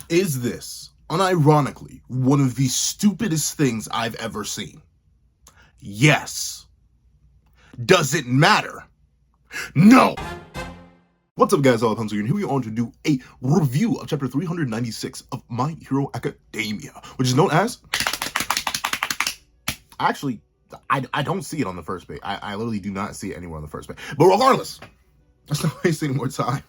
Is this, unironically, one of the stupidest things I've ever seen? Yes. Does it matter? No! What's up, guys? All Pencil here, and here we are to do a review of chapter 396 of My Hero Academia, which is known as... Actually, I don't see it on the first page. I literally do not see it anywhere on the first page. But regardless, let's not waste any more time.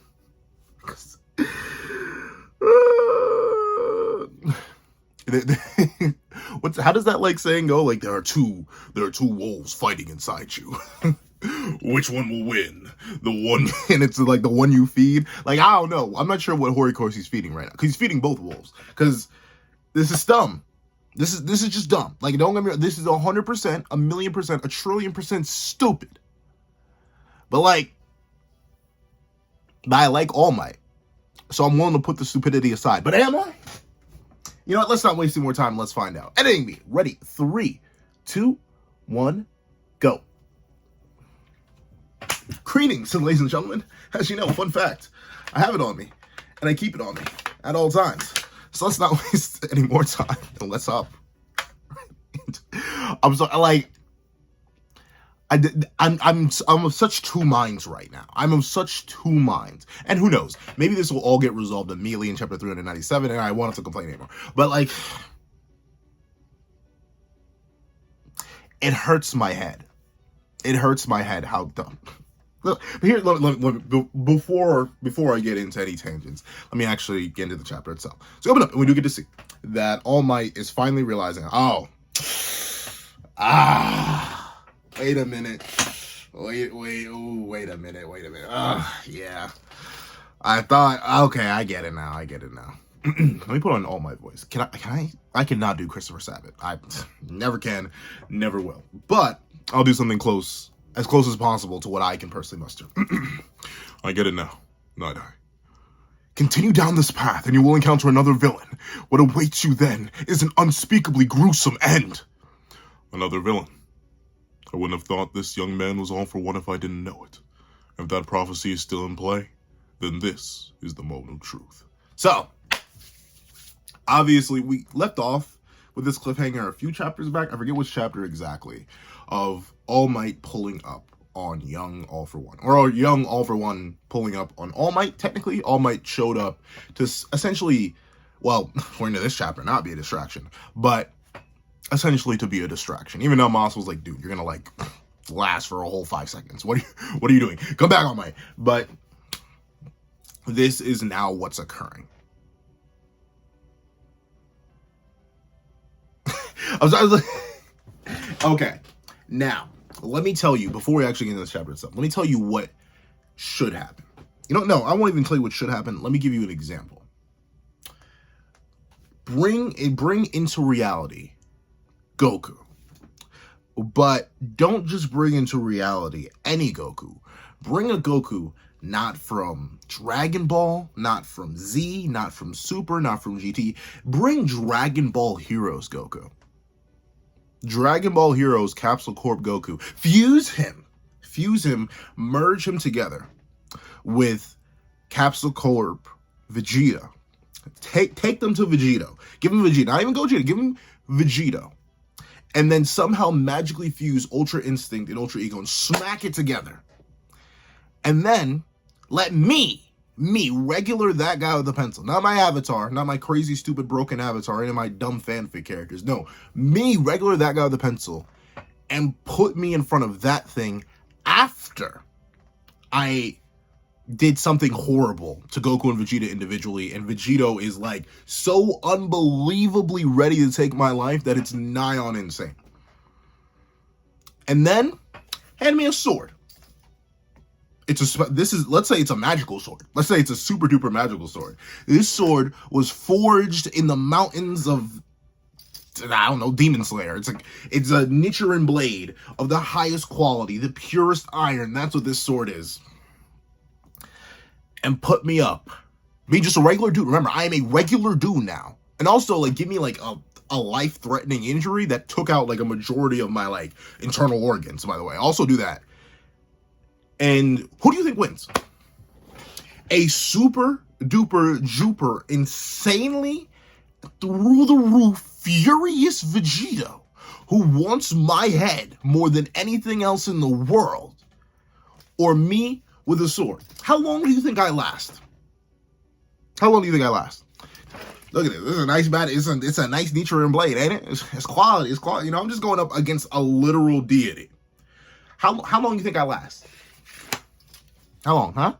How does that like saying go? Like there are two wolves fighting inside you. Which one will win? The one, and it's like the one you feed. Like I don't know. I'm not sure what Horikoshi's feeding right now because he's feeding both wolves. Because this is dumb. This is just dumb. Like don't get me wrong. This is 100%, 1,000,000%, 1,000,000,000% stupid. But I like All Might, so I'm willing to put the stupidity aside. But am I? You know what? Let's not waste any more time. Let's find out. Editing me. Ready? 3, 2, 1, go. Greetings, ladies and gentlemen. As you know, fun fact, I have it on me, and I keep it on me at all times. So let's not waste any more time, and let's hop. I'm so like, I'm of such two minds right now. I'm of such two minds, and who knows? Maybe this will all get resolved immediately in chapter 397, and I won't have to complain anymore. But like, it hurts my head. It hurts my head how dumb. But here, before I get into any tangents, let me actually get into the chapter itself. So open up, and we do get to see that All Might is finally realizing, wait a minute. Wait a minute. Yeah. I thought, okay, I get it now. Let me put on All Might voice. I cannot do Christopher Sabat. I never can, never will. But I'll do something as close as possible to what I can personally muster. I get it now. Not I. Continue down this path and you will encounter another villain. What awaits you then is an unspeakably gruesome end. Another villain. I wouldn't have thought this young man was all for one if I didn't know it. If that prophecy is still in play, then this is the moment of truth. So, obviously, we left off with this cliffhanger a few chapters back. I forget which chapter exactly, of All Might pulling up on young All For One. Or young All For One pulling up on All Might. Technically, All Might showed up to essentially, well, according to this chapter, not be a distraction, but essentially to be a distraction. Even though Moss was like, dude, you're gonna like last for a whole 5 seconds. What are you doing? Come back, All Might. But this is now what's occurring. I was like, okay, now let me tell you before we actually get into this chapter itself. Let me tell you what should happen. You don't know. I won't even tell you what should happen. Let me give you an example. Bring into reality Goku, but don't just bring into reality any Goku. Bring a Goku not from Dragon Ball, not from Z, not from Super, not from GT. Bring Dragon Ball Heroes Goku. Dragon Ball Heroes Capsule Corp Goku. Fuse him, merge him together with Capsule Corp Vegeta. Take them to Vegito. Give him Vegeta. Not even Gogeta. Give him Vegito. And then somehow magically fuse Ultra Instinct and Ultra Ego and smack it together. And then let me, regular that guy with the pencil. Not my avatar, not my crazy, stupid, broken avatar, any of my dumb fanfic characters. No, me, regular that guy with the pencil, and put me in front of that thing after I did something horrible to Goku and Vegeta individually, and Vegito is like so unbelievably ready to take my life that it's nigh on insane. And then hand me a sword. Let's say it's a magical sword. Let's say it's a super duper magical sword. This sword was forged in the mountains of, I don't know, Demon Slayer. It's a Nichiren blade of the highest quality, the purest iron. That's what this sword is. And put me up. Me, just a regular dude. Remember, I am a regular dude now. And also, like, give me like a life-threatening injury that took out like a majority of my like internal organs, by the way. Also do that. And who do you think wins? A super duper juper insanely through the roof furious Vegeta who wants my head more than anything else in the world, or me with a sword. How long do you think I last? How long do you think I last? Look at it. This is a nice bat. It's a nice Nichiren blade, ain't it? It's quality. It's quality. You know, I'm just going up against a literal deity. How long do you think I last? How long, huh?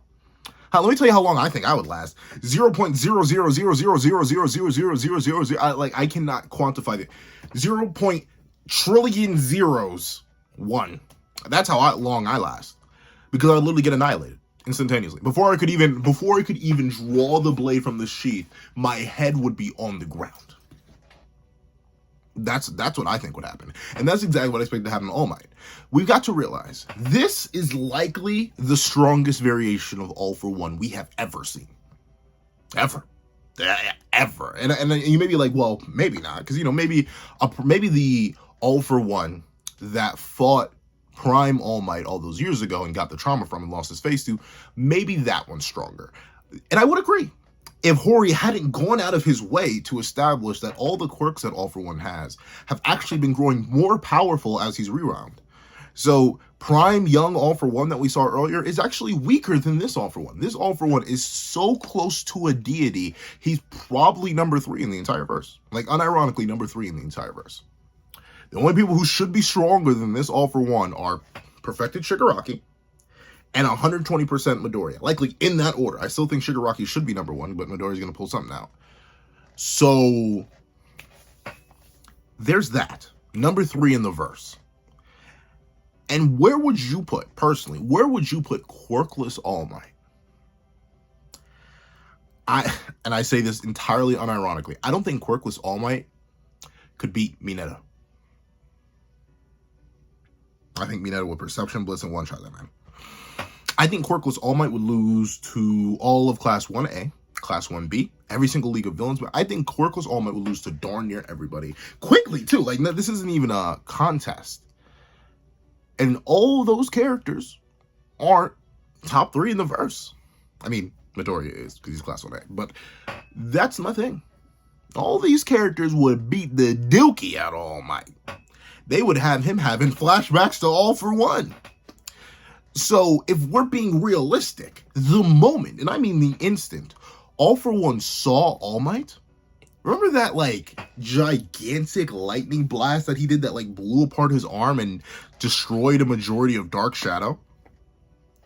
Let me tell you how long I think I would last. 0.0000000000000. Like, I cannot quantify it. 0. trillion zeros 1. That's how long I last. Because I would literally get annihilated instantaneously. Before I could even draw the blade from the sheath, my head would be on the ground. That's what I think would happen. And that's exactly what I expect to happen to All Might. We've got to realize this is likely the strongest variation of All for One we have ever seen. Ever. And you may be like, well, maybe not. Because, you know, maybe the All for One that fought Prime All Might all those years ago and got the trauma from and lost his face to, maybe that one's stronger. And I would agree. If Hori hadn't gone out of his way to establish that all the quirks that All for One has have actually been growing more powerful as he's rewound. So Prime Young All for One that we saw earlier is actually weaker than this All for One. This All for One is so close to a deity, he's probably number 3 in the entire verse. Like, unironically, number 3 in the entire verse. The only people who should be stronger than this All for One are Perfected Shigaraki and 120% Midoriya. Likely in that order. I still think Shigaraki should be number 1, but Midoriya's going to pull something out. So, there's that. Number 3 in the verse. And where would you put, personally, where would you put Quirkless All Might? I say this entirely unironically. I don't think Quirkless All Might could beat Mineta. I think Mineta would Perception Blitz and one-shot that man. I think Quirkless All Might would lose to all of Class 1A, Class 1B, every single League of Villains, but I think Quirkless All Might would lose to darn near everybody. Quickly, too. Like, this isn't even a contest. And all those characters aren't top 3 in the verse. I mean, Midoriya is, because he's Class 1A. But that's my thing. All these characters would beat the dookie out of All Might. They would have him having flashbacks to All for One. So, if we're being realistic, the moment, and I mean the instant, All for One saw All Might, remember that, like, gigantic lightning blast that he did that, like, blew apart his arm and destroyed a majority of Dark Shadow?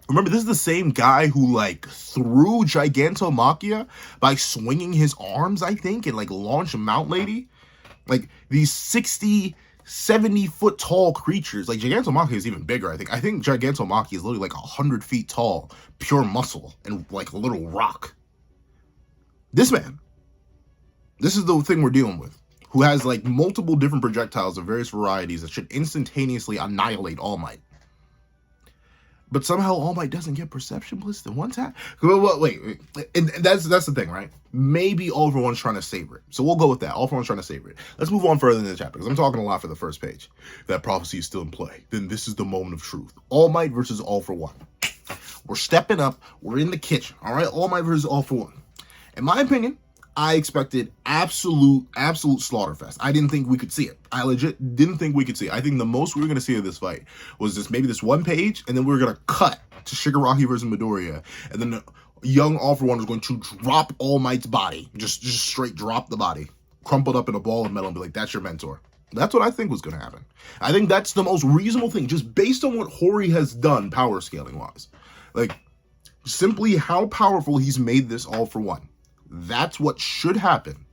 Remember, this is the same guy who, like, threw Gigantomachia by swinging his arms, I think, and, like, launched Mount Lady? Like, these 60... 70-foot tall creatures. Like, Gigantomachia is even bigger, I think. I think Gigantomachia is literally like 100 feet tall, pure muscle, and like a little rock. This man, this is the thing we're dealing with, who has like multiple different projectiles of various varieties that should instantaneously annihilate All Might. But somehow All Might doesn't get Perception Blitz in one tap. Wait. And that's the thing, right? Maybe All for One's trying to savor it. So we'll go with that. All for One's trying to savor it. Let's move on further in the chapter, because I'm talking a lot for the first page. If that prophecy is still in play, then this is the moment of truth. All Might versus All for One. We're stepping up. We're in the kitchen. All right? All Might versus All for One. In my opinion, I expected absolute slaughterfest. I didn't think we could see it. I legit didn't think we could see it. I think the most we were going to see of this fight was maybe this one page, and then we were going to cut to Shigaraki versus Midoriya, and then the young All for One was going to drop All Might's body. Just straight drop the body. Crumpled up in a ball of metal and be like, that's your mentor. That's what I think was going to happen. I think that's the most reasonable thing, just based on what Hori has done power scaling wise. Like, simply how powerful he's made this All for One. That's what should happen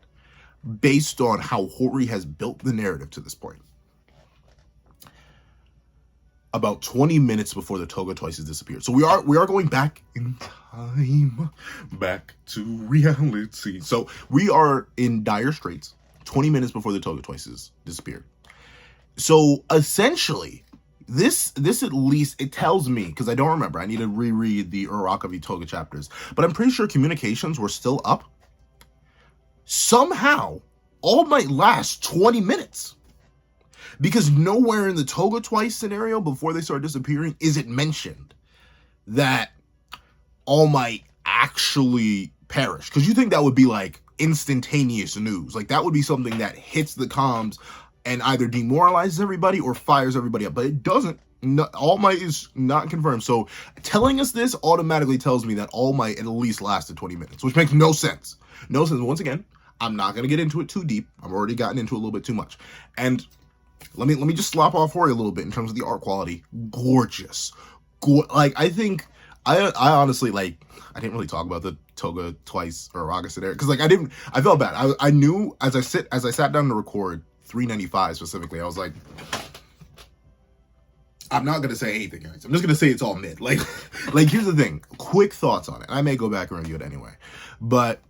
based on how Hori has built the narrative to this point. About 20 minutes before the Toga Twices disappeared. So we are going back in time, back to reality. So we are in dire straits 20 minutes before the Toga Twices disappeared. So essentially, this at least, it tells me, because I don't remember, I need to reread the Uraraka v Toga chapters, but I'm pretty sure communications were still up. Somehow, All Might last 20 minutes. Because nowhere in the Toga Twice scenario, before they start disappearing, is it mentioned that All Might actually perish. Because you think that would be like instantaneous news. Like that would be something that hits the comms and either demoralizes everybody or fires everybody up. But it doesn't. No, All Might is not confirmed. So telling us this automatically tells me that All Might at least lasted 20 minutes, which makes no sense. No sense. Once again, I'm not going to get into it too deep. I've already gotten into it a little bit too much. And let me just slop off Hori a little bit in terms of the art quality. Gorgeous. Like, I think, I honestly, like, I didn't really talk about the Toga twice or Raga scenario because, like, I felt bad. I knew as I sat down to record 395 specifically, I was like, I'm not going to say anything, guys. I'm just going to say it's all mid. Like, here's the thing. Quick thoughts on it. I may go back and review it anyway. But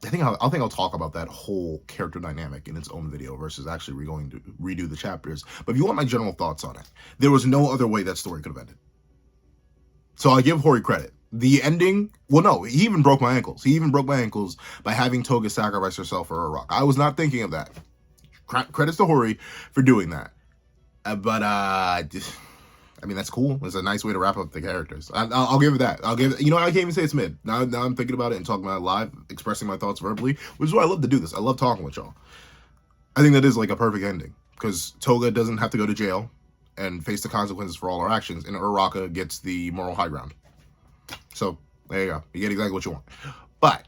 I think I'll talk about that whole character dynamic in its own video versus actually going to redo the chapters. But if you want my general thoughts on it, there was no other way that story could have ended. So I give Hori credit. The ending, well, no, he even broke my ankles. He even broke my ankles by having Toga sacrifice herself for a rock. I was not thinking of that. Credits to Hori for doing that. I mean, that's cool. It's a nice way to wrap up the characters. I'll give it that. You know, I can't even say it's mid. Now I'm thinking about it and talking about it live, expressing my thoughts verbally, which is why I love to do this. I love talking with y'all. I think that is like a perfect ending because Toga doesn't have to go to jail and face the consequences for all her actions, and Uraraka gets the moral high ground. So there you go. You get exactly what you want. But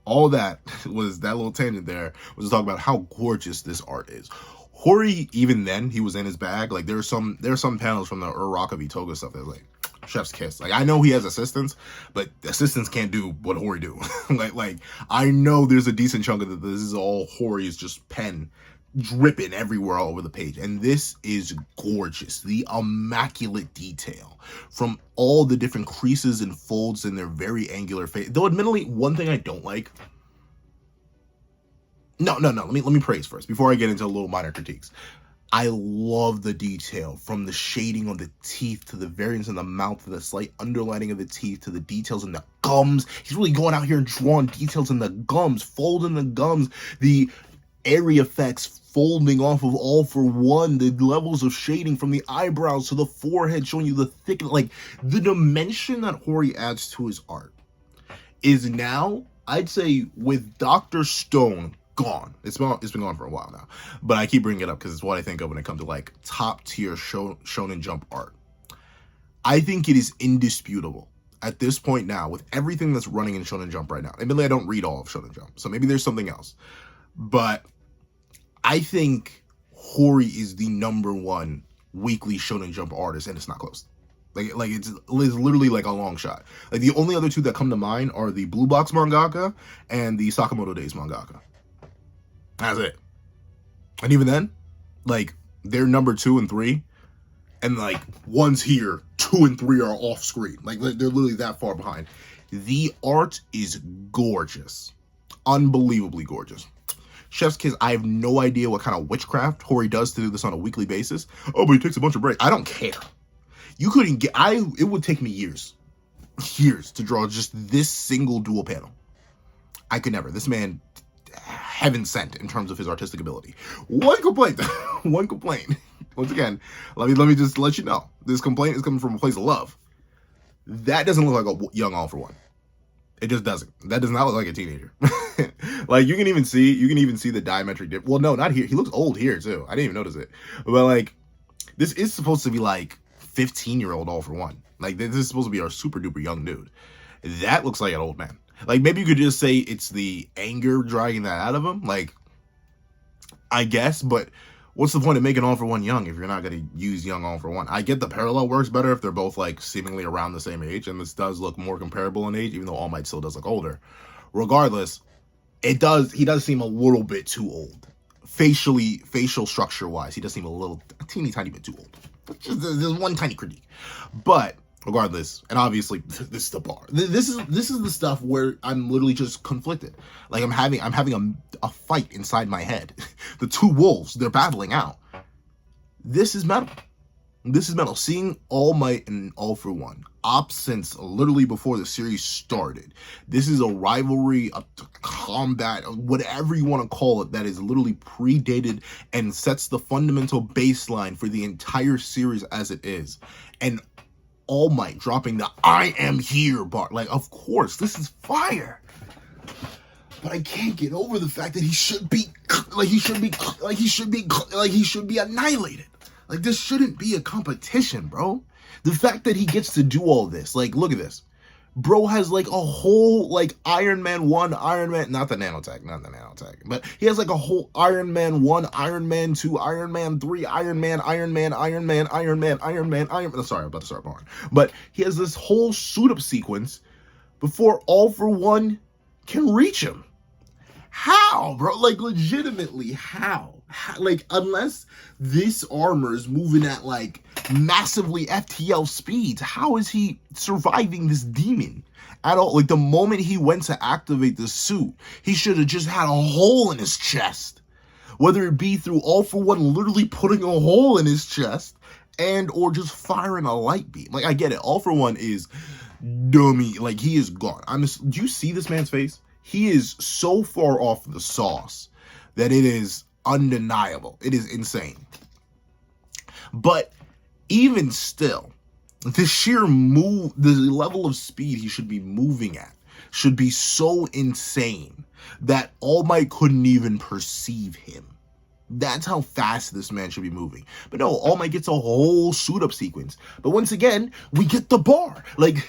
all that was that little tangent there was to talk about how gorgeous this art is. Hori, even then, he was in his bag. Like, there's some panels from the Uraraka v Toga stuff that's like, chef's kiss. Like, I know he has assistants, but assistants can't do what Hori do. like, I know there's a decent chunk of this is all Hori's just pen dripping everywhere all over the page. And this is gorgeous. The immaculate detail from all the different creases and folds in their very angular face. Though, admittedly, one thing I don't like, No. Let me praise first before I get into a little minor critiques. I love the detail from the shading on the teeth to the variance in the mouth to the slight underlining of the teeth to the details in the gums. He's really going out here and drawing details in the gums, folding the gums, the area effects folding off of All for One, the levels of shading from the eyebrows to the forehead showing you the thickness. Like, the dimension that Hori adds to his art is now, I'd say, with Dr. Stone gone. It's been gone for a while now, but I keep bringing it up because it's what I think of when it comes to like top tier Shonen Jump art. I think it is indisputable at this point now with everything that's running in Shonen Jump right now. Admittedly, I don't read all of Shonen Jump, so maybe there's something else, but I think Hori is the #1 weekly Shonen Jump artist, and it's not close. Like it's literally like a long shot. Like the only other two that come to mind are the Blue Box mangaka and the Sakamoto Days mangaka. That's it. And even then, like, they're #2 and 3, and like one's here, 2 and 3 are off screen. Like, they're literally that far behind. The art is gorgeous, unbelievably gorgeous. Chef's kiss. I have no idea what kind of witchcraft Hori does to do this on a weekly basis. Oh, but he takes a bunch of breaks. I don't care. You couldn't get. It would take me years to draw just this single dual panel. I could never. This man, heaven sent in terms of his artistic ability. One complaint. One complaint. Once again, let me just let you know. This complaint is coming from a place of love. That doesn't look like a young All for One. It just doesn't. That does not look like a teenager. Like, you can even see the diametric dip. Well, no, not here. He looks old here too. I didn't even notice it. But like, this is supposed to be like 15-year-old All for One. Like, this is supposed to be our super duper young dude. That looks like an old man. Like, maybe you could just say it's the anger dragging that out of him. Like, I guess, but what's the point of making All for One young if you're not going to use young All for One? I get the parallel works better if they're both, like, seemingly around the same age, and this does look more comparable in age, even though All Might still does look older. Regardless, he does seem a little bit too old. Facial structure-wise, he does seem a teeny tiny bit too old. There's one tiny critique. But regardless, and obviously this is the bar. This is the stuff where I'm literally just conflicted. Like, I'm having a fight inside my head. The two wolves, they're battling out. This is metal. This is metal. Seeing All Might and All for One up since literally before the series started. This is a rivalry, a combat, whatever you want to call it, that is literally predated and sets the fundamental baseline for the entire series as it is. And All Might dropping the "I am here" bar. Like, of course, this is fire. But I can't get over the fact that he should be annihilated. Like, this shouldn't be a competition, bro. The fact that he gets to do all this, like, look at this. Bro has like a whole like Iron Man 1, Iron Man, not the nanotech, but he has like a whole Iron Man 1, Iron Man 2, Iron Man 3, Iron Man, sorry, I'm about to start born. But he has this whole suit up sequence before All For One can reach him. How, bro? Like, legitimately, how? Like, unless this armor is moving at like massively FTL speeds, how is he surviving this demon at all? Like, the moment he went to activate the suit, he should have just had a hole in his chest. Whether it be through All For One literally putting a hole in his chest and or just firing a light beam. Like, I get it. All For One is dummy. Like, he is gone. Do you see this man's face? He is so far off the sauce that it is undeniable. It is insane. But even still, the level of speed he should be moving at should be so insane that All Might couldn't even perceive him. That's how fast this man should be moving. But no, All Might gets a whole suit up sequence. But once again, we get the bar. Like,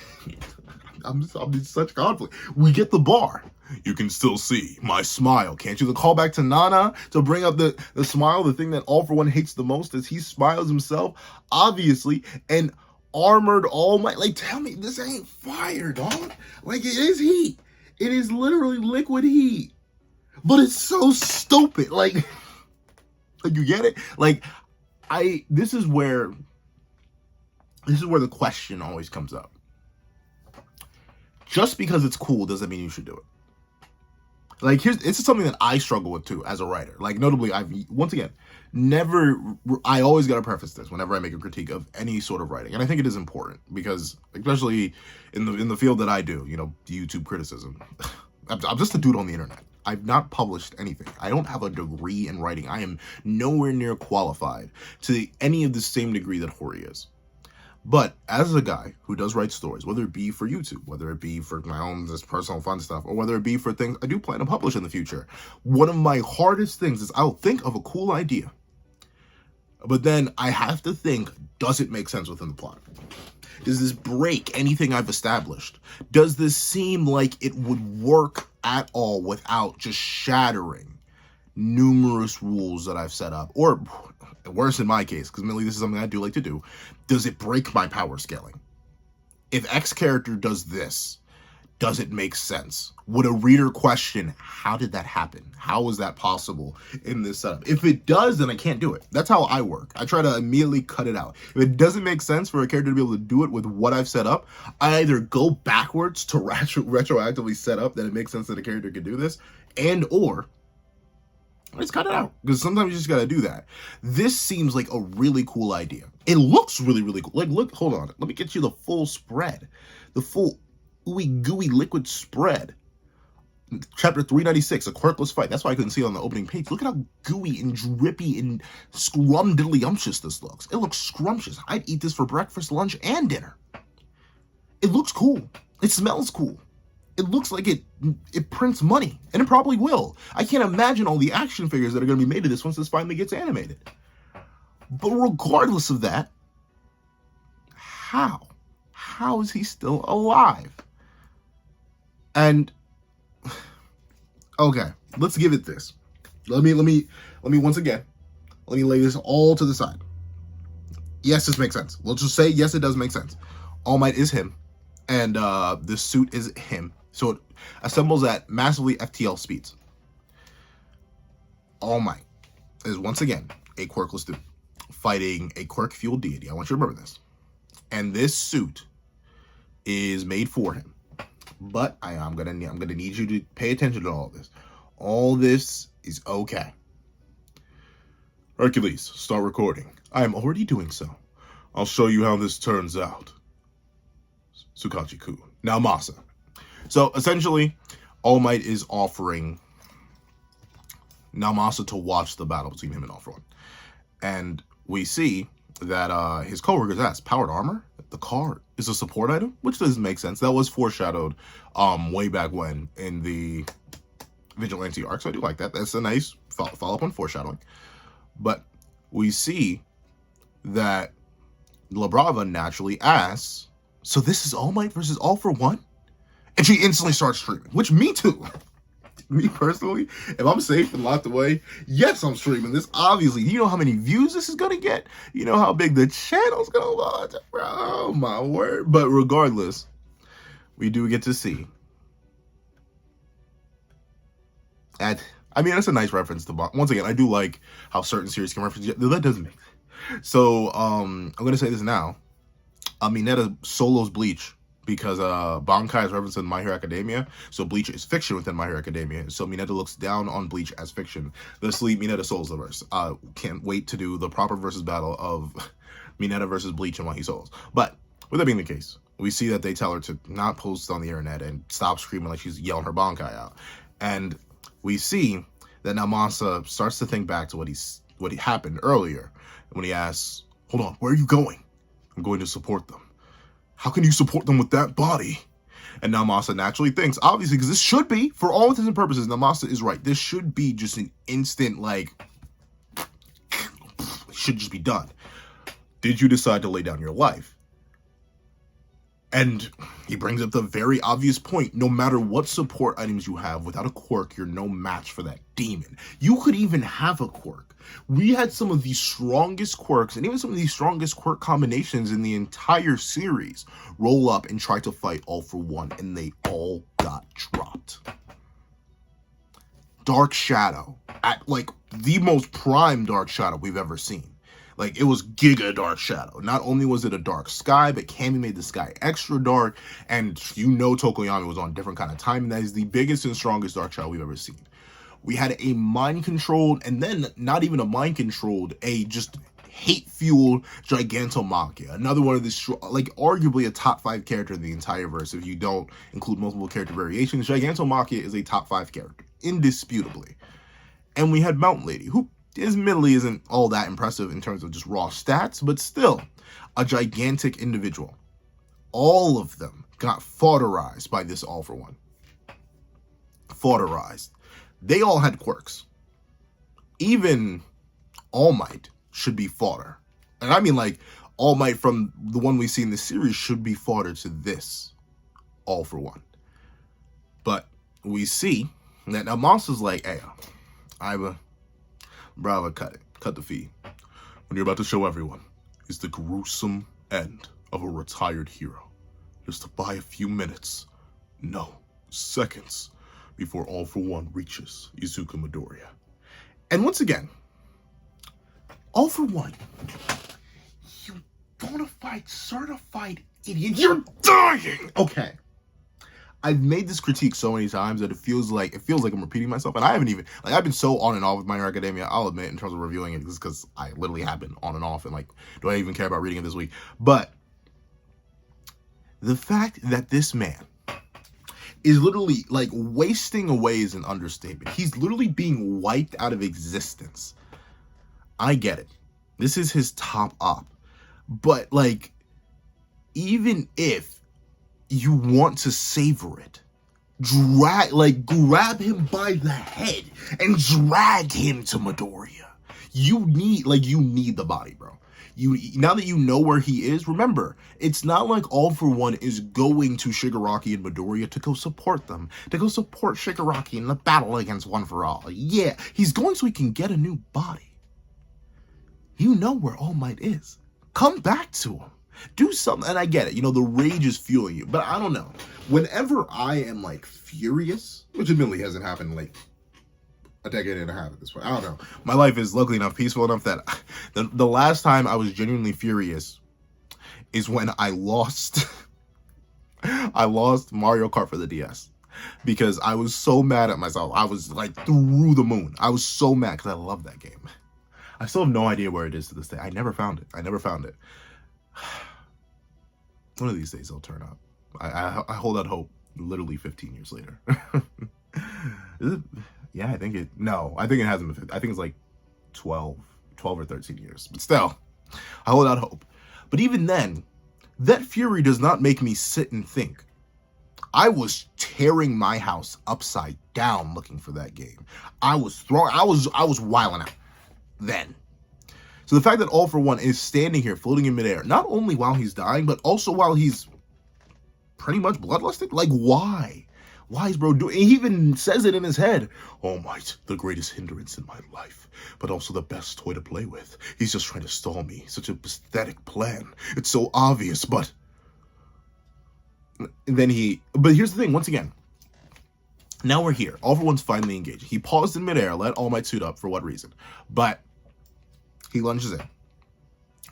I'm in such conflict. We get the bar. You can still see my smile. Can't you? The callback to Nana to bring up the smile, the thing that All For One hates the most is he smiles himself, obviously, and armored All Might. Like, tell me, this ain't fire, dog. Like, it is heat. It is literally liquid heat. But it's so stupid. Like you get it? Like, this is where the question always comes up. Just because it's cool doesn't mean you should do it. Like, this is something that I struggle with too as a writer. Like, notably, I always got to preface this whenever I make a critique of any sort of writing. And I think it is important because, especially in the field that I do, you know, YouTube criticism, I'm just a dude on the internet. I've not published anything. I don't have a degree in writing. I am nowhere near qualified to any of the same degree that Hori is. But as a guy who does write stories, whether it be for YouTube, whether it be for my own just personal fun stuff, or whether it be for things I do plan to publish in the future, one of my hardest things is I'll think of a cool idea, but then I have to think, does it make sense within the plot? Does this break anything I've established? Does this seem like it would work at all without just shattering numerous rules that I've set up? Or worse in my case, because mainly this is something I do like to do, does it break my power scaling? If X character does this, does it make sense? Would a reader question, how did that happen? How is that possible in this setup? If it does, then I can't do it. That's how I work. I try to immediately cut it out. If it doesn't make sense for a character to be able to do it with what I've set up, I either go backwards to retroactively set up that it makes sense that a character could do this, and or let's cut it out, because sometimes you just gotta do that. This seems like a really cool idea. It looks really, really cool. Like, look, hold on. Let me get you the full spread. The full ooey gooey liquid spread. Chapter 396, a quirkless fight. That's why I couldn't see it on the opening page. Look at how gooey and drippy and scrumdiddlyumptious this looks. It looks scrumptious. I'd eat this for breakfast, lunch, and dinner. It looks cool. It smells cool. It looks like it prints money, and it probably will. I can't imagine all the action figures that are going to be made of this once this finally gets animated. But regardless of that, how? How is he still alive? And okay, let's give it this. Let me once again, let me lay this all to the side. Yes, this makes sense. We'll just say yes, it does make sense. All Might is him, and this suit is him. So it assembles at massively FTL speeds. All Might is once again a quirkless dude fighting a quirk-fueled deity. I want you to remember this. And this suit is made for him. But I'm gonna need you to pay attention to all this. All this is okay. Hercules, start recording. I am already doing so. I'll show you how this turns out. Tsukachi-kun. Now Masa. So essentially, All Might is offering Naomasa to watch the battle between him and All For One. And we see that his coworkers ask, powered armor? the card is a support item, which doesn't make sense. That was foreshadowed way back when in the Vigilante arc, so I do like that. That's a nice follow-up on foreshadowing. But we see that La Brava naturally asks, so this is All Might versus All for One? And she instantly starts streaming, which me too. Me personally, if I'm safe and locked away, yes, I'm streaming this. Obviously, you know how many views this is going to get? You know how big the channel's going to launch? Bro, oh my word. But regardless, we do get to see. And, I mean, that's a nice reference to Manga. Once again, I do like how certain series can reference. That doesn't make sense. So, I'm going to say this now. Mineta solos Bleach because Bankai is referenced in My Hero Academia, so Bleach is fiction within My Hero Academia. So Mineta looks down on Bleach as fiction. Thusly, Mineta souls the verse. Can't wait to do the proper versus battle of Mineta versus Bleach and Why He Souls. But with that being the case, we see that they tell her to not post on the internet and stop screaming like she's yelling her Bankai out. And we see that now Masa starts to think back to what happened earlier when he asks, "Hold on, where are you going?" "I'm going to support them." "How can you support them with that body?" And now Masa naturally thinks, obviously, because this should be, for all intents and purposes, now Masa is right. This should be just an instant, like, should just be done. Did you decide to lay down your life? And he brings up the very obvious point. No matter what support items you have, without a quirk, you're no match for that demon. You could even have a quirk. We had some of the strongest quirks, and even some of the strongest quirk combinations in the entire series, roll up and try to fight All for One, and they all got dropped. Dark Shadow, at like the most prime Dark Shadow we've ever seen. Like, it was Giga Dark Shadow. Not only was it a dark sky, but Kami made the sky extra dark. And you know Tokoyami was on a different kind of time. And that is the biggest and strongest Dark Shadow we've ever seen. We had a mind-controlled, and then not even a mind-controlled, a just hate-fueled Gigantomachia. Another one of the, like, arguably a top 5 character in the entire verse, if you don't include multiple character variations. Gigantomachia is a top 5 character, indisputably. And we had Mountain Lady, who admittedly isn't all that impressive in terms of just raw stats, but still a gigantic individual. All of them got fodderized by this All for One. Fodderized. They all had quirks. Even All Might should be fodder. And I mean, like, All Might from the one we see in the series should be fodder to this All for One. But we see that now Monster's like, hey, Bravo, cut it. Cut the feed. When you're about to show everyone is the gruesome end of a retired hero. Just to buy a few minutes, no, seconds, before All for One reaches Izuku Midoriya. And once again, All for One, you bona fide, certified idiot. You're dying! Okay. I've made this critique so many times that it feels like I'm repeating myself, and I haven't even, like, I've been so on and off with My Hero Academia, I'll admit, in terms of reviewing it, because I literally have been on and off, and, like, do I even care about reading it this week? But the fact that this man is literally, like, wasting away is an understatement. He's literally being wiped out of existence. I get it. This is his top op. But, like, even if you want to savor it, grab him by the head and drag him to Midoriya. You need the body, bro. Now that you know where he is, remember, it's not like All for One is going to Shigaraki and Midoriya to go support them, to go support Shigaraki in the battle against One for All. Yeah, he's going so he can get a new body. You know where All Might is. Come back to him. Do something, and I get it, you know, the rage is fueling you, but I don't know. Whenever I am, like, furious, which admittedly hasn't happened, like, a decade and a half at this point, I don't know. My life is luckily enough peaceful enough that the last time I was genuinely furious is when I lost Mario Kart for the DS. Because I was so mad at myself. I was, like, through the moon. I was so mad because I love that game. I still have no idea where it is to this day. I never found it. One of these days they'll turn up. I hold out hope literally 15 years later. Is it? Yeah, I think it hasn't been. I think it's like 12 or 13 years. But still, I hold out hope. But even then, That fury does not make me sit and think. I was tearing my house upside down looking for that game. I was wilding out then. So the fact that All For One is standing here floating in midair, not only while he's dying, but also while he's pretty much bloodlusted? Like, why? Why is bro doing? He even says it in his head. All Might, the greatest hindrance in my life, but also the best toy to play with. He's just trying to stall me. Such a pathetic plan. It's so obvious, but... And then But here's the thing, once again. Now we're here. All For One's finally engaged. He paused in midair, let All Might suit up, for what reason? But he lunges in.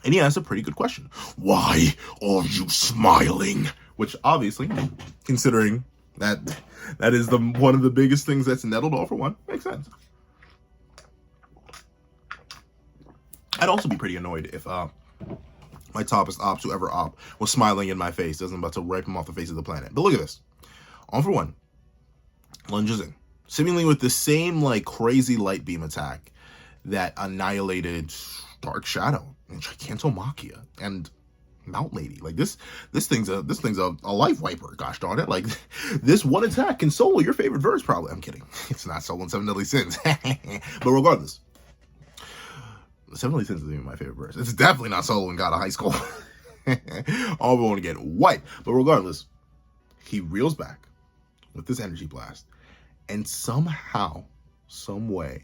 And he asks a pretty good question. Why are you smiling? Which, obviously, considering that is one of the biggest things that's nettled All For One, makes sense. I'd also be pretty annoyed if my toppest ops, whoever op, was smiling in my face as I'm about to wipe him off the face of the planet. But look at this. All For One lunges in, seemingly with the same like crazy light beam attack that annihilated Dark Shadow and Gigantomachia and Mount Lady. Like this thing's a life wiper, gosh darn it. Like this one attack can solo your favorite verse probably. I'm kidding. It's not soloing 7 Deadly Sins. But regardless, 7 Deadly Sins isn't even my favorite verse. It's definitely not soloing God of High School. All we want to get wiped. But regardless, he reels back with this energy blast, and somehow, some way,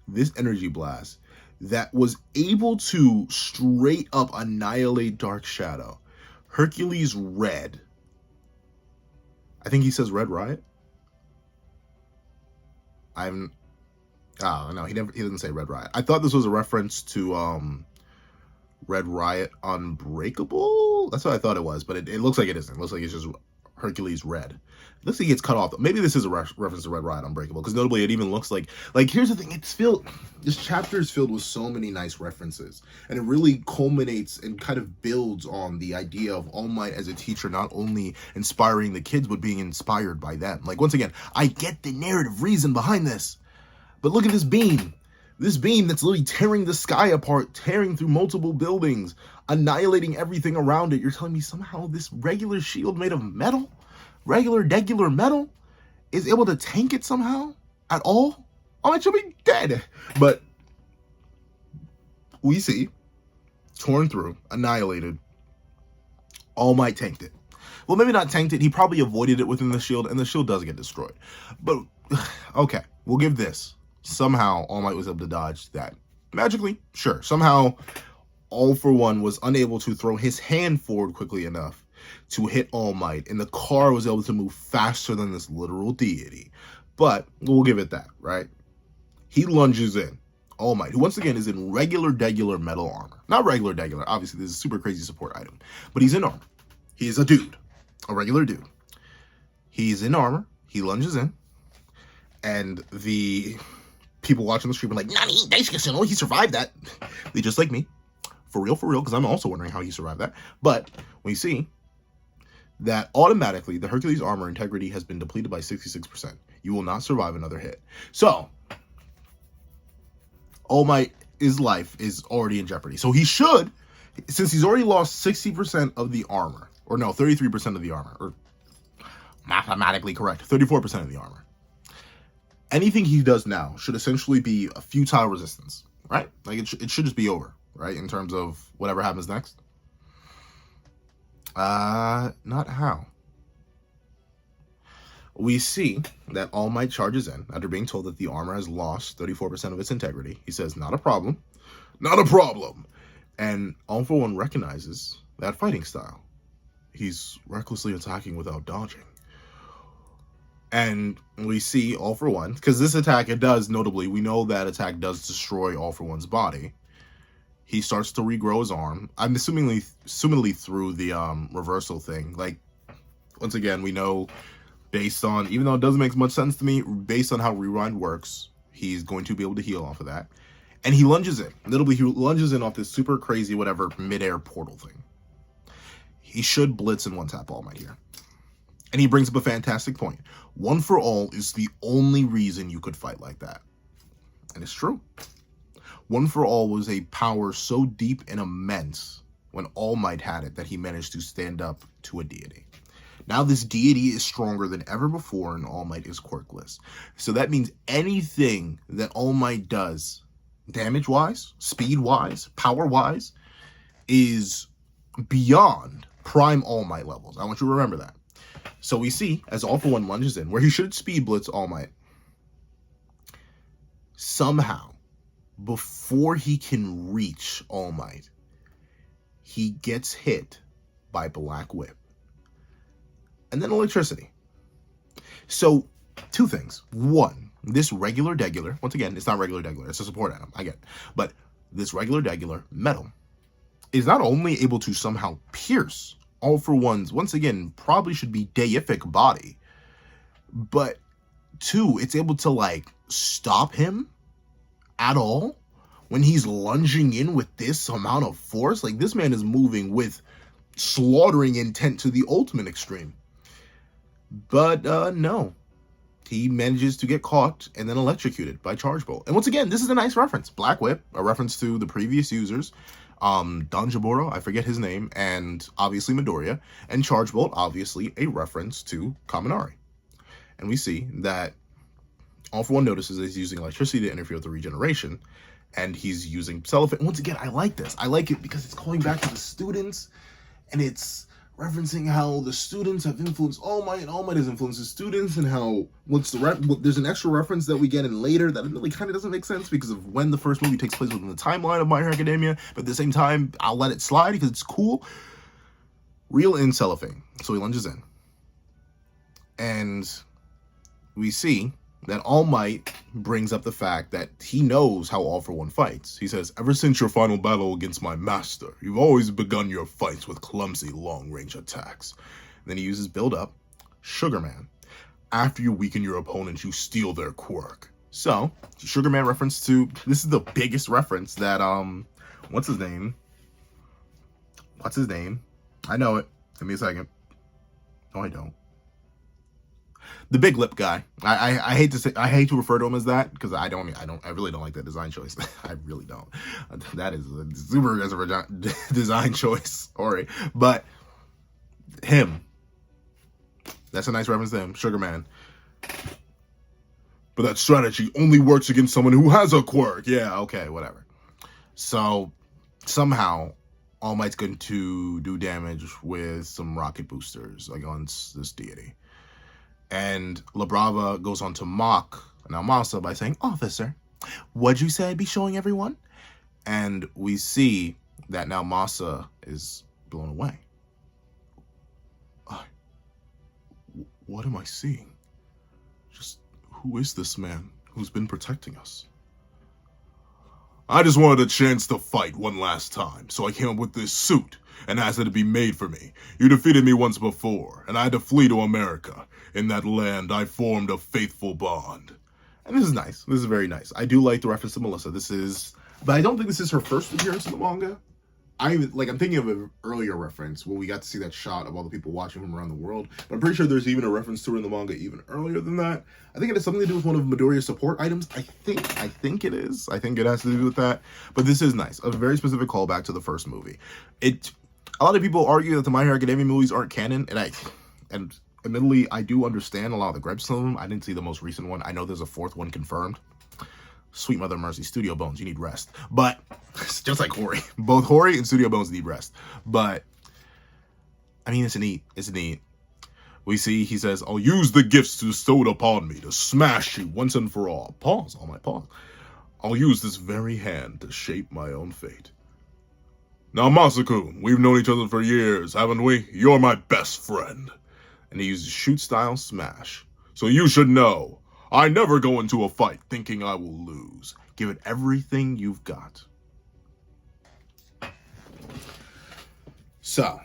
this energy blast that was able to straight up annihilate Dark Shadow, Hercules Red. I think he says Red Riot. Oh no, he doesn't say Red Riot. I thought this was a reference to Red Riot Unbreakable. That's what I thought it was, but it looks like it isn't. It looks like it's just Hercules Red. It looks like he gets cut off. Maybe this is a reference to Red Riot Unbreakable, because notably it even looks like here's the thing, this chapter is filled with so many nice references, and it really culminates and kind of builds on the idea of All Might as a teacher, not only inspiring the kids, but being inspired by them. Like, once again, I get the narrative reason behind this, but look at this beam. This beam that's literally tearing the sky apart, tearing through multiple buildings, annihilating everything around it. You're telling me somehow this regular shield made of metal, degular metal, is able to tank it somehow at all? Oh, it should be dead. But we see, torn through, annihilated, All Might tanked it. Well, maybe not tanked it. He probably avoided it within the shield, and the shield does get destroyed. But, okay, we'll give this. Somehow, All Might was able to dodge that. Magically, sure. Somehow, All For One was unable to throw his hand forward quickly enough to hit All Might, and the car was able to move faster than this literal deity. But we'll give it that, right? He lunges in. All Might, who once again is in regular, degular metal armor. Not regular, degular. Obviously, this is a super crazy support item. But he's in armor. He's a dude. A regular dude. He's in armor. He lunges in. And the people watching the stream are like, Nani, Daisuke, he survived that. They just like me. For real, because I'm also wondering how he survived that. But we see that automatically the Hercules armor integrity has been depleted by 66%. You will not survive another hit. So, All Might's life is already in jeopardy. So he should, since he's already lost 60% of the armor, or no, 33% of the armor, or mathematically correct, 34% of the armor. Anything he does now should essentially be a futile resistance, right? Like, it should just be over, right? In terms of whatever happens next. Not how. We see that All Might charges in after being told that the armor has lost 34% of its integrity. He says, not a problem. Not a problem. And All For One recognizes that fighting style. He's recklessly attacking without dodging. And we see All For One, because this attack, it does, notably, we know that attack does destroy All For One's body. He starts to regrow his arm. I'm assumingly through the reversal thing. Like, once again, we know, based on, even though it doesn't make much sense to me, based on how Rewind works, he's going to be able to heal off of that. And he lunges in. Notably, he lunges in off this super crazy, whatever, mid-air portal thing. He should blitz and one-tap All Might here. And he brings up a fantastic point. One for All is the only reason you could fight like that. And it's true. One for All was a power so deep and immense when All Might had it that he managed to stand up to a deity. Now this deity is stronger than ever before, and All Might is quirkless. So that means anything that All Might does, damage-wise, speed-wise, power-wise, is beyond prime All Might levels. I want you to remember that. So we see, as All For One lunges in, where he should speed blitz All Might, somehow, before he can reach All Might, he gets hit by Black Whip. And then electricity. So, two things. One, this regular degular, once again, it's not regular degular, it's a support item, I get it. But this regular degular metal is not only able to somehow pierce All For One's, once again, probably should be deific body, but two, it's able to, like, stop him at all when he's lunging in with this amount of force. Like, this man is moving with slaughtering intent to the ultimate extreme. But no, he manages to get caught and then electrocuted by Charge Bolt. And once again, this is a nice reference. Black Whip, a reference to the previous users, Danjaburo, I forget his name, and obviously Midoriya, and Charge Bolt, obviously a reference to Kaminari. And we see that All For One notices that he's using electricity to interfere with the regeneration, and he's using cellophane. Once again, I like this. I like it because it's calling back to the students, and it's referencing how the students have influenced All Might, and All Might has influenced the students, and how there's an extra reference that we get in later that really kind of doesn't make sense because of when the first movie takes place within the timeline of My Hero Academia, but at the same time, I'll let it slide because it's cool. Reel in cellophane. So he lunges in. And we see that All Might brings up the fact that he knows how All For One fights. He says, "Ever since your final battle against my master, you've always begun your fights with clumsy long-range attacks." Then he uses build-up, Sugar Man. "After you weaken your opponent, you steal their quirk." So, Sugar Man reference to, this is the biggest reference that, what's his name? I know it. Give me a second. No, I don't. The big lip guy. I hate to refer to him as that because I really don't like that design choice. I really don't. That is a super aggressive design choice. Sorry, but him. That's a nice reference to him, Sugar Man. "But that strategy only works against someone who has a quirk." Yeah, okay, whatever. So somehow All Might's going to do damage with some rocket boosters against this deity. And La Brava goes on to mock now Masa by saying, "Officer, what'd you say I'd be showing everyone?" And we see that now Masa is blown away. What am I seeing? Just who is this man who's been protecting us? "I just wanted a chance to fight one last time, so I came up with this suit and asked it to be made for me. You defeated me once before, and I had to flee to America. In that land, I formed a faithful bond." And this is nice. This is very nice. I do like the reference to Melissa. But I don't think this is her first appearance in the manga. I'm thinking of an earlier reference when we got to see that shot of all the people watching from around the world. But I'm pretty sure there's even a reference to her in the manga even earlier than that. I think it has something to do with one of Midoriya's support items. I think it is. I think it has to do with that. But this is nice. A very specific callback to the first movie. A lot of people argue that the My Hero Academia movies aren't canon, and admittedly, I do understand a lot of the gripes of them. I didn't see the most recent one. I know there's a fourth one confirmed. Sweet Mother of Mercy, Studio Bones, you need rest. But, just like Hori. Both Hori and Studio Bones need rest. But, I mean, it's neat. We see, he says, "I'll use the gifts bestowed upon me to smash you once and for all." Pause, All Might, pause. "I'll use this very hand to shape my own fate. Now, Masaku, we've known each other for years, haven't we? You're my best friend." And he uses shoot-style smash. "So you should know, I never go into a fight thinking I will lose. Give it everything you've got." So,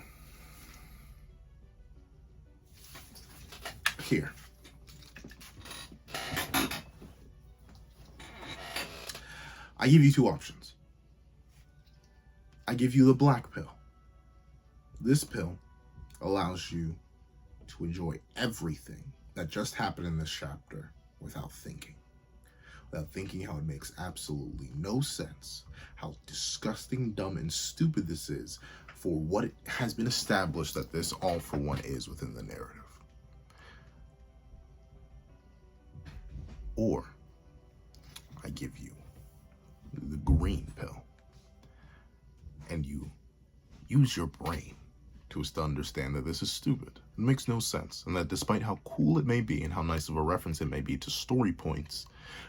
here. I give you two options. I give you the black pill. This pill allows you to enjoy everything that just happened in this chapter without thinking how it makes absolutely no sense, how disgusting, dumb, and stupid this is for what it has been established that this All for One is within the narrative. Or I give you the green pill and you use your brain to understand that this is stupid. It makes no sense, and that despite how cool it may be and how nice of a reference it may be to story points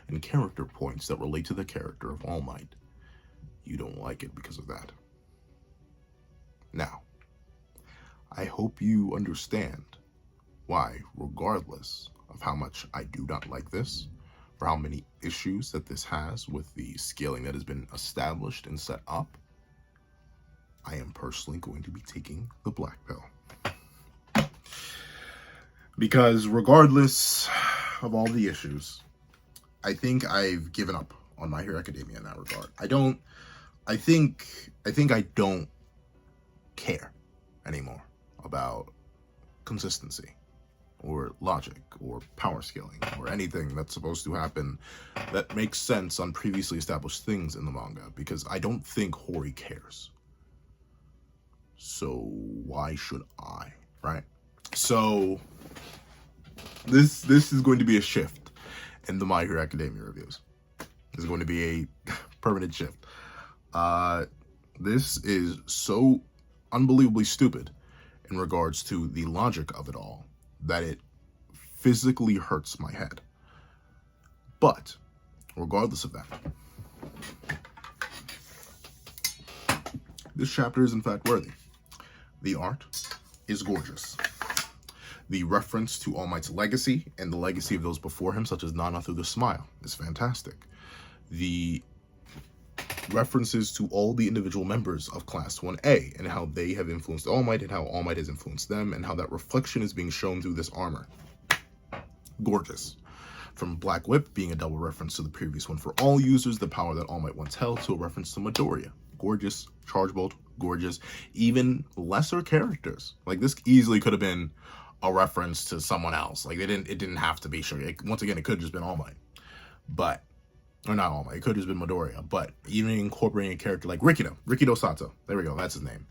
and character points that relate to the character of All Might, you don't like it because of that. Now, I hope you understand why, regardless of how much I do not like this, for how many issues that this has with the scaling that has been established and set up, I am personally going to be taking the black pill. Because regardless of all the issues, I think I've given up on My Hero Academia in that regard. I think I don't care anymore about consistency or logic or power scaling or anything that's supposed to happen that makes sense on previously established things in the manga, because I don't think Hori cares. So why should I, right? So this is going to be a shift in the My Hero Academia reviews. This is going to be a permanent shift. This is so unbelievably stupid in regards to the logic of it all that it physically hurts my head. But regardless of that, this chapter is in fact worthy. The art is gorgeous. The reference to All Might's legacy and the legacy of those before him, such as Nana through the Smile, is fantastic. The references to all the individual members of Class 1A and how they have influenced All Might and how All Might has influenced them and how that reflection is being shown through this armor. Gorgeous. From Black Whip being a double reference to the previous one for all users, the power that All Might once held, to a reference to Midoriya. Gorgeous. Charge Bolt, gorgeous. Even lesser characters. Like, this easily could have been a reference to someone else. Like, it didn't have to be sure. Once again, it could have just been All Might. But, or not All Might, it could have just been Midoriya. But even incorporating a character like Rikido Sato. There we go, that's his name.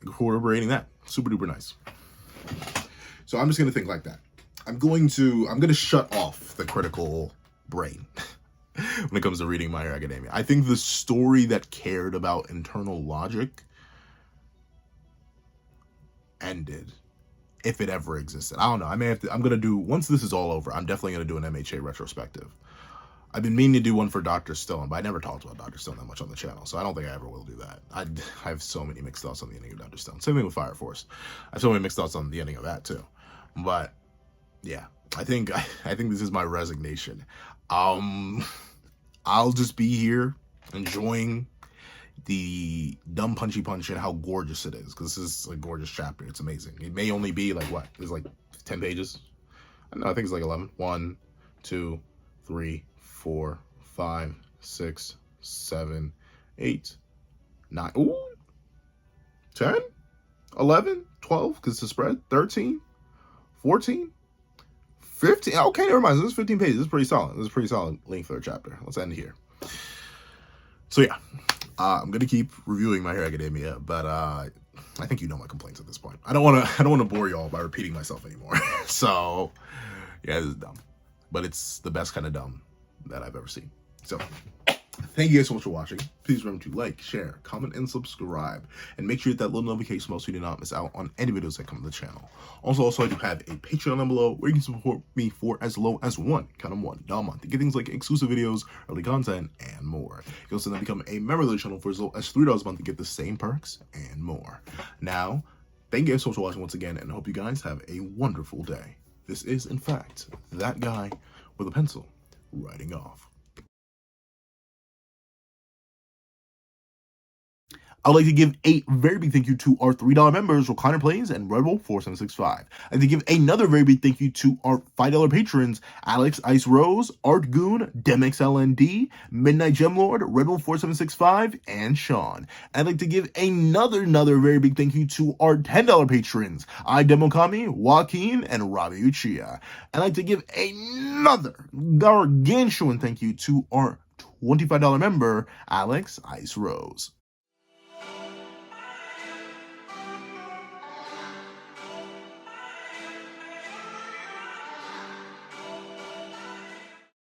Incorporating that, super duper nice. So I'm just gonna think like that. I'm gonna shut off the critical brain when it comes to reading My Hero Academia. I think the story that cared about internal logic ended, if it ever existed. I don't know. I may have to. I'm gonna do, once this is all over, I'm definitely gonna do an MHA retrospective. I've been meaning to do one for Dr. Stone, but I never talked about Dr. Stone that much on the channel, so I don't think I ever will do that. I have so many mixed thoughts on the ending of Dr. Stone. Same thing with Fire Force. I have so many mixed thoughts on the ending of that too. But yeah, I think this is my resignation. I'll just be here enjoying the dumb punchy punch and how gorgeous it is, because this is a gorgeous chapter. It's amazing. It may only be like, what, there's like 10 pages. No, I think it's like 11. 1, 2, 3, 4, 5, 6, 7, 8, 9. Ooh, 10, 11, 12, because it's a spread. 13, 14, 15. Okay, never mind. This is 15 pages. This is pretty solid. This is a pretty solid length for a chapter. Let's end here. So yeah, I'm gonna keep reviewing My Hero Academia, but I think you know my complaints at this point. I don't want to bore y'all by repeating myself anymore. So yeah, this is dumb, but it's the best kind of dumb that I've ever seen. So thank you guys so much for watching. Please remember to like, share, comment, and subscribe. And make sure you hit that little notification bell so you do not miss out on any videos that come to the channel. Also, I do have a Patreon down below where you can support me for as low as $1 a month to get things like exclusive videos, early content, and more. You can also then become a member of the channel for as low as $3 a month to get the same perks and more. Now, thank you guys so much for watching once again, and I hope you guys have a wonderful day. This is, in fact, that guy with a pencil writing off. I'd like to give a very big thank you to our $3 members, Recliner Plays and Red Bull 4765. I'd like to give another very big thank you to our $5 patrons, Alex Ice Rose, Art Goon, DemXLND, Midnight Gemlord, Red Bull 4765, and Sean. I'd like to give another very big thank you to our $10 patrons, Demokami, Joaquin, and Ravi Uchiha. I'd like to give another gargantuan thank you to our $25 member, Alex Ice Rose.